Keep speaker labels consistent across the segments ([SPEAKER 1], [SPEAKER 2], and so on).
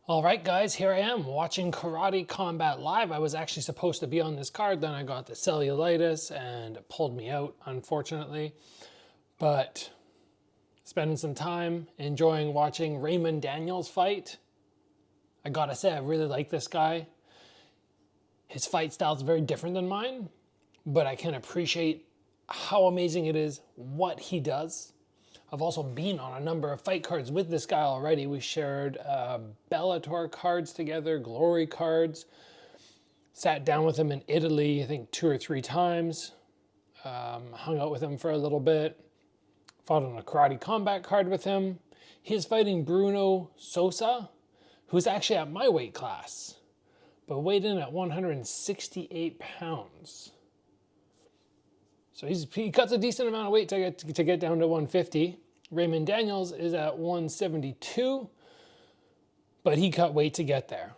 [SPEAKER 1] All right, guys, here I am watching Karate Combat Live. I was actually supposed to be on this card, then I got the cellulitis and it pulled me out, unfortunately. But spending some time enjoying watching Raymond Daniel's fight. I gotta say, I really like this guy. His fight style is very different than mine, but I can appreciate how amazing it is, what he does. I've also been on a number of fight cards with this guy already. We shared Bellator cards together, Glory cards. Sat down with him in Italy, I think 2 or 3 times. Hung out with him for a little bit. Fought on a karate combat card with him. He's fighting Bruno Sosa, who's actually at my weight class, but weighed in at 168 pounds. So he cuts a decent amount of weight to get down to 150. Raymond Daniels is at 172, but he cut weight to get there.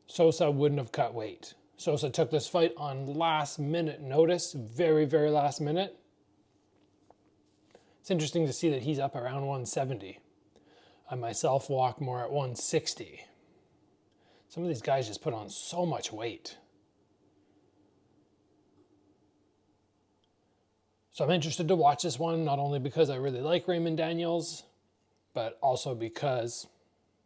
[SPEAKER 1] Sosa wouldn't have cut weight. Sosa took this fight on last minute notice, very, very last minute. It's interesting to see that he's up around 170. I myself walk more at 160. Some of these guys just put on so much weight. So I'm interested to watch this one, not only because I really like Raymond Daniels, but also because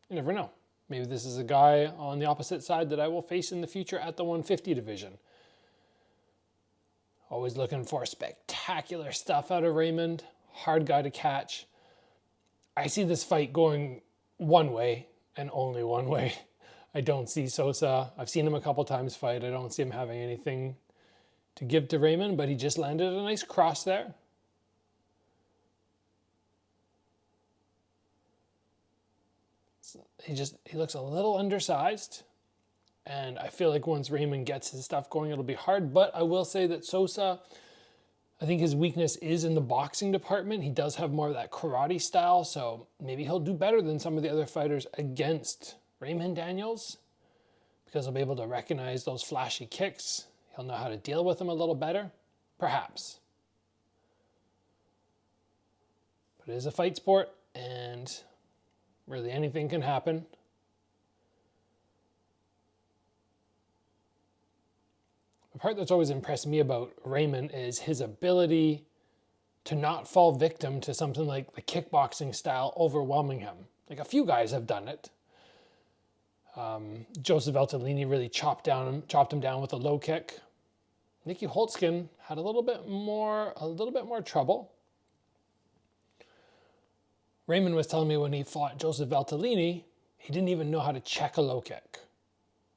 [SPEAKER 1] you never know. Maybe this is a guy on the opposite side that I will face in the future at the 150 division. Always looking for spectacular stuff out of Raymond. Hard guy to catch. I see this fight going one way and only one way. I don't see Sosa. I've seen him a couple times fight. I don't see him having anything to give to Raymond, but he just landed a nice cross there. He looks a little undersized, and I feel like once Raymond gets his stuff going, it'll be hard. But I will say that Sosa, I think his weakness is in the boxing department. He does have more of that karate style, so maybe he'll do better than some of the other fighters against Raymond Daniels, because he'll be able to recognize those flashy kicks. He'll know how to deal with them a little better, perhaps. But it is a fight sport, and really anything can happen. The part that's always impressed me about Raymond is his ability to not fall victim to something like the kickboxing style overwhelming him. Like a few guys have done it. Joseph Valtellini really chopped him down with a low kick. Nicky Holtzkin had a little bit more trouble. Raymond was telling me when he fought Joseph Valtellini, he didn't even know how to check a low kick.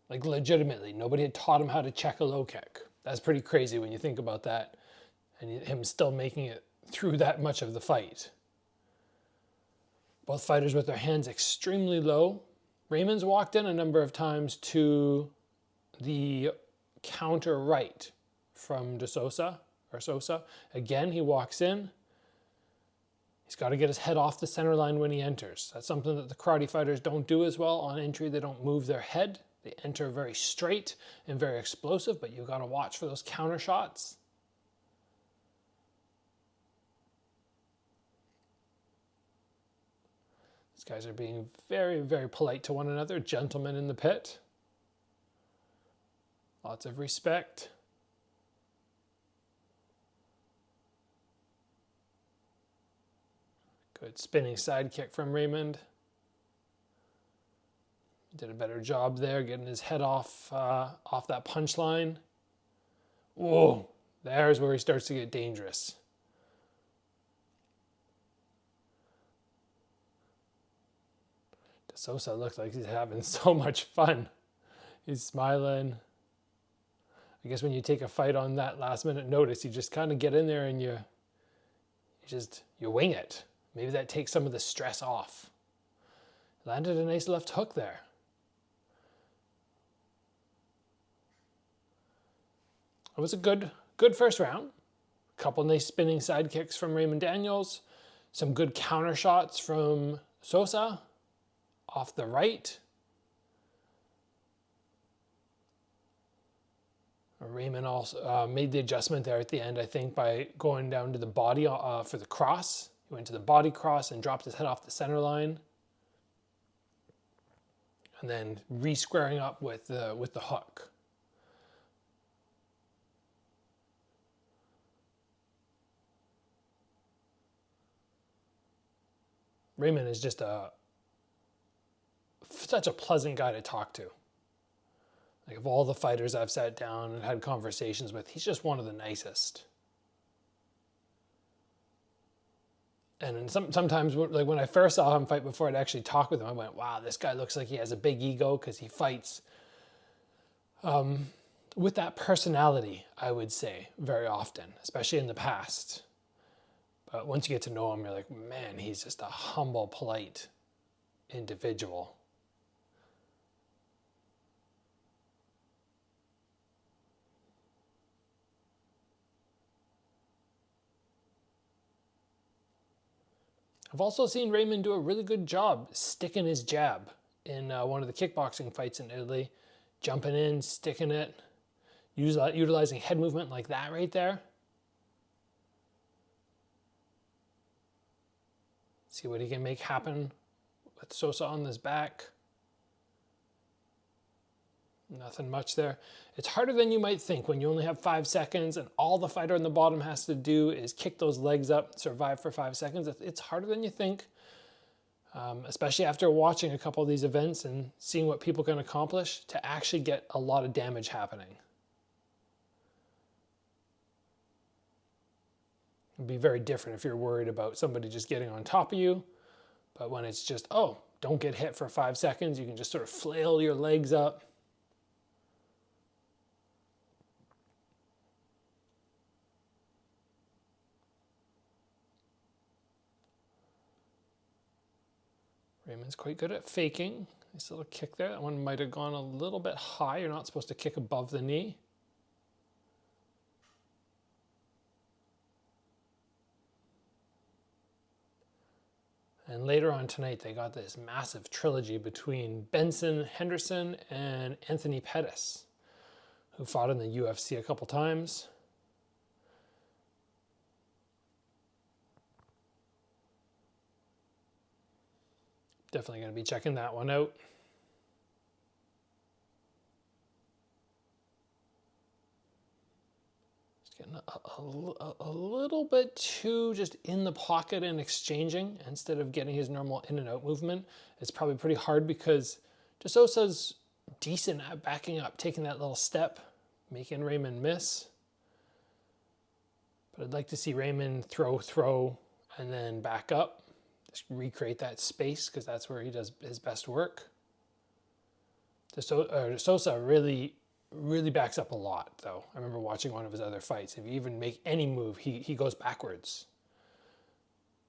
[SPEAKER 1] Like legitimately, nobody had taught him how to check a low kick. That's pretty crazy when you think about that, and him still making it through that much of the fight. Both fighters with their hands extremely low. Raymond's walked in a number of times to the counter right from Sosa. Again, he walks in. He's got to get his head off the center line when he enters. That's something that the karate fighters don't do as well. On entry, they don't move their head. They enter very straight and very explosive, but you've got to watch for those counter shots. These guys are being very, very polite to one another, gentlemen in the pit. Lots of respect. Good spinning side kick from Raymond. Did a better job there, getting his head off that punch line. Whoa, there's where he starts to get dangerous. Sosa looks like he's having so much fun. He's smiling. I guess when you take a fight on that last minute notice, you just kind of get in there and you wing it. Maybe that takes some of the stress off. Landed a nice left hook there. It was a good first round. A couple nice spinning side kicks from Raymond Daniels. Some good counter shots from Sosa off the right. Raymond also made the adjustment there at the end, I think, by going down to the body for the cross. He went to the body cross and dropped his head off the center line. and then re-squaring up with the hook. Raymond is just such a pleasant guy to talk to. Like, of all the fighters I've sat down and had conversations with, he's just one of the nicest. And sometimes, like when I first saw him fight before I'd actually talk with him, I went, wow, this guy looks like he has a big ego, because he fights with that personality, I would say, very often, especially in the past. But once you get to know him, you're like, man, he's just a humble, polite individual. I've also seen Raymond do a really good job sticking his jab in one of the kickboxing fights in Italy. Jumping in, sticking it, utilizing head movement like that right there. See what he can make happen with Sosa on his back. Nothing much there. It's harder than you might think when you only have 5 seconds and all the fighter on the bottom has to do is kick those legs up, survive for 5 seconds. It's harder than you think, especially after watching a couple of these events and seeing what people can accomplish to actually get a lot of damage happening. It'd be very different if you're worried about somebody just getting on top of you, but when it's just, oh, don't get hit for 5 seconds, you can just sort of flail your legs up. Raymond's quite good at faking. Nice little kick there. That one might have gone a little bit high. You're not supposed to kick above the knee. And later on tonight, they got this massive trilogy between Benson Henderson and Anthony Pettis, who fought in the UFC a couple times. Definitely going to be checking that one out. Just getting a little bit too just in the pocket and exchanging instead of getting his normal in and out movement. It's probably pretty hard because De Sosa's decent at backing up, taking that little step, making Raymond miss. But I'd like to see Raymond throw, and then back up. Just recreate that space, because that's where he does his best work. Sosa really backs up a lot, though. I remember watching one of his other fights. If you even make any move, he goes backwards.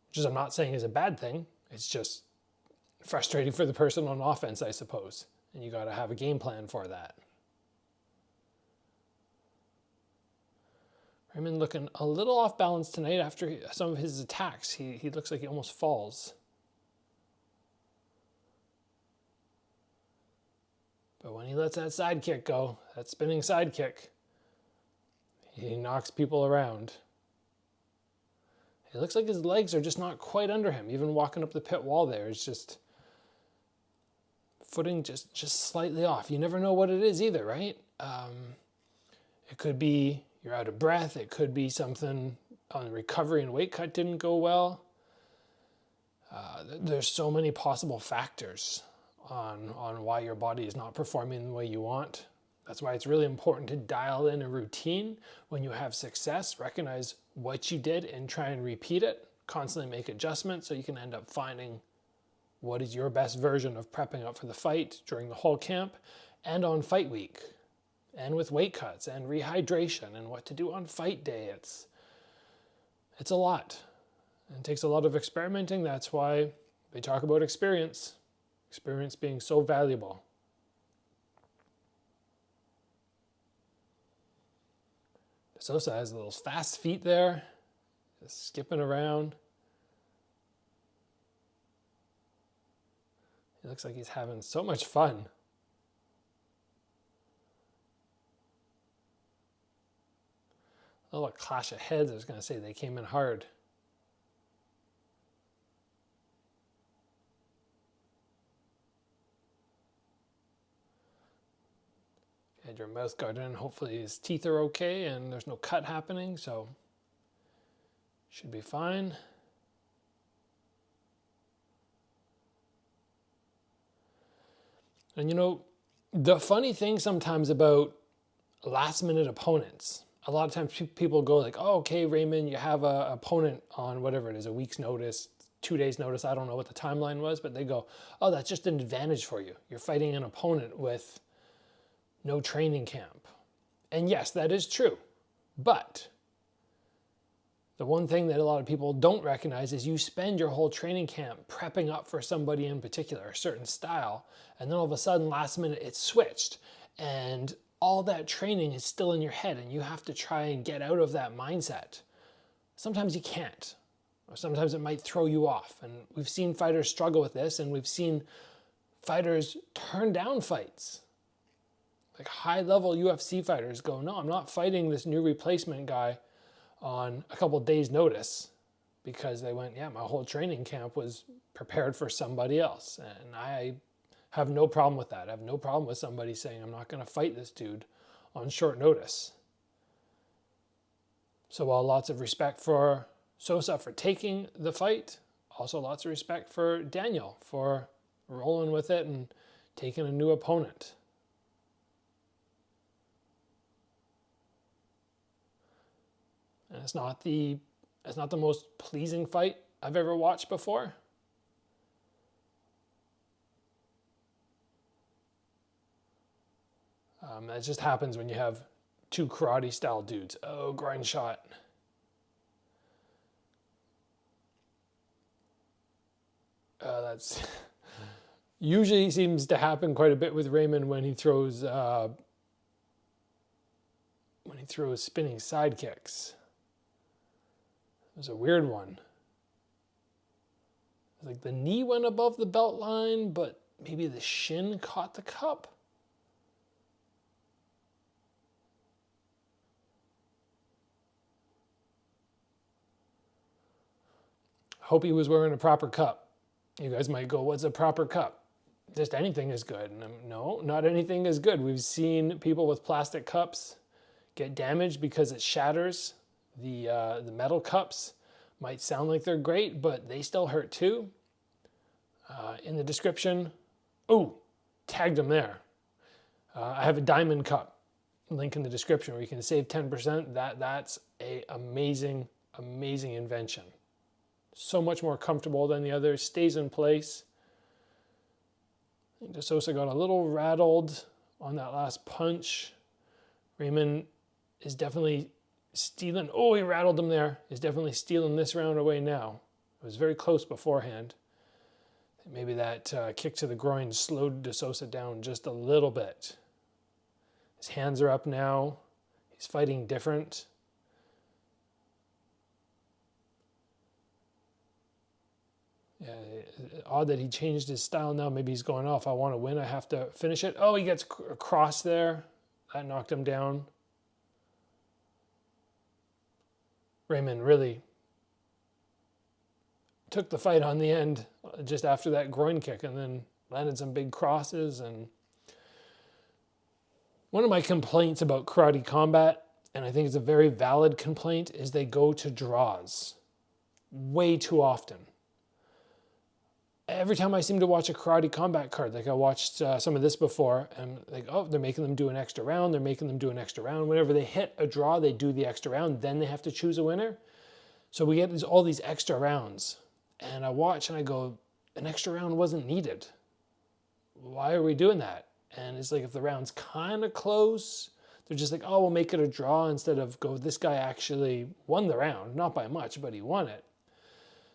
[SPEAKER 1] Which is, I'm not saying is a bad thing. It's just frustrating for the person on offense, I suppose. And you got to have a game plan for that. Raymond looking a little off balance tonight after some of his attacks. He looks like he almost falls. But when he lets that side kick go, that spinning side kick, he knocks people around. It looks like his legs are just not quite under him. Even walking up the pit wall there, it's just footing just slightly off. You never know what it is either, right? It could be you're out of breath. It could be something on recovery and weight cut didn't go well. There's so many possible factors on why your body is not performing the way you want. That's why it's really important to dial in a routine when you have success, recognize what you did and try and repeat it, constantly make adjustments so you can end up finding what is your best version of prepping up for the fight during the whole camp and on fight week, and with weight cuts and rehydration and what to do on fight day. It's a lot. And it takes a lot of experimenting. That's why they talk about experience being so valuable. Sosa has little fast feet there, just skipping around. He looks like he's having so much fun. A little clash of heads. I was going to say they came in hard. Had your mouth guard in. Hopefully his teeth are okay and there's no cut happening, so should be fine. And you know, the funny thing sometimes about last minute opponents, a lot of times people go like, oh, okay, Raymond, you have an opponent on whatever it is, a week's notice, 2 days notice. I don't know what the timeline was, but they go, oh, that's just an advantage for you. You're fighting an opponent with no training camp. And yes, that is true. But the one thing that a lot of people don't recognize is you spend your whole training camp prepping up for somebody in particular, a certain style, and then all of a sudden last minute it's switched. And all that training is still in your head and you have to try and get out of that mindset. Sometimes you can't, or sometimes it might throw you off. And we've seen fighters struggle with this, and we've seen fighters turn down fights. Like high-level UFC fighters go, no, I'm not fighting this new replacement guy on a couple of days' notice, because they went, yeah, my whole training camp was prepared for somebody else. And I have no problem with that. I have no problem with somebody saying, I'm not going to fight this dude on short notice. So while lots of respect for Sosa for taking the fight, also lots of respect for Daniel for rolling with it and taking a new opponent. And it's not the most pleasing fight I've ever watched before. That just happens when you have two karate style dudes. Oh, grind shot. That's usually seems to happen quite a bit with Raymond when he throws spinning side kicks. It was a weird one. Like the knee went above the belt line, but maybe the shin caught the cup. Hope he was wearing a proper cup. You guys might go, what's a proper cup? Just anything is good. And no, not anything is good. We've seen people with plastic cups get damaged because it shatters. The metal cups might sound like they're great, but they still hurt too. In the description, tagged them there. I have a diamond cup, link in the description, where you can save 10%. That's an amazing, amazing invention. So much more comfortable than the others, stays in place. I think Sosa got a little rattled on that last punch. Raymond is definitely stealing. Oh, he rattled him there. He's definitely stealing this round away now. It was very close beforehand. Maybe that kick to the groin slowed De Sosa down just a little bit. His hands are up now. He's fighting different. Yeah, odd that he changed his style now. Maybe he's going, oh, if I want to win, I have to finish it. Oh, he gets a cross there. That knocked him down. Raymond really took the fight on the end just after that groin kick, and then landed some big crosses. And one of my complaints about karate combat, and I think it's a very valid complaint, is they go to draws way too often. Every time I seem to watch a karate combat card, like I watched some of this before, and like, oh, they're making them do an extra round, they're making them do an extra round. Whenever they hit a draw, they do the extra round, then they have to choose a winner. So we get all these extra rounds. And I watch and I go, an extra round wasn't needed. Why are we doing that? And it's like, if the round's kind of close, they're just like, oh, we'll make it a draw instead of go, this guy actually won the round. Not by much, but he won it.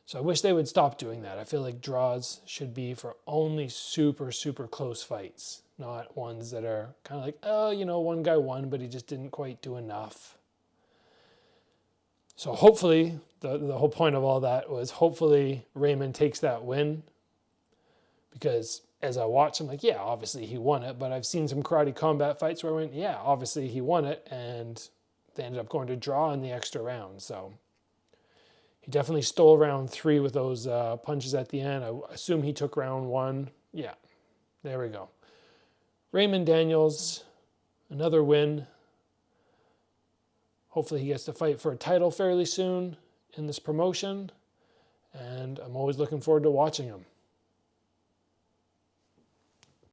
[SPEAKER 1] So I wish they would stop doing that. I feel like draws should be for only super, super close fights, not ones that are kind of like, oh, you know, one guy won, but he just didn't quite do enough. So hopefully, the whole point of all that was hopefully Raymond takes that win, because as I watch, I'm like, yeah, obviously he won it, but I've seen some karate combat fights where I went, yeah, obviously he won it, and they ended up going to draw in the extra round. So he definitely stole round 3 with those punches at the end. I assume he took round 1. Yeah, there we go. Raymond Daniels, another win. Hopefully he gets to fight for a title fairly soon in this promotion, and I'm always looking forward to watching him.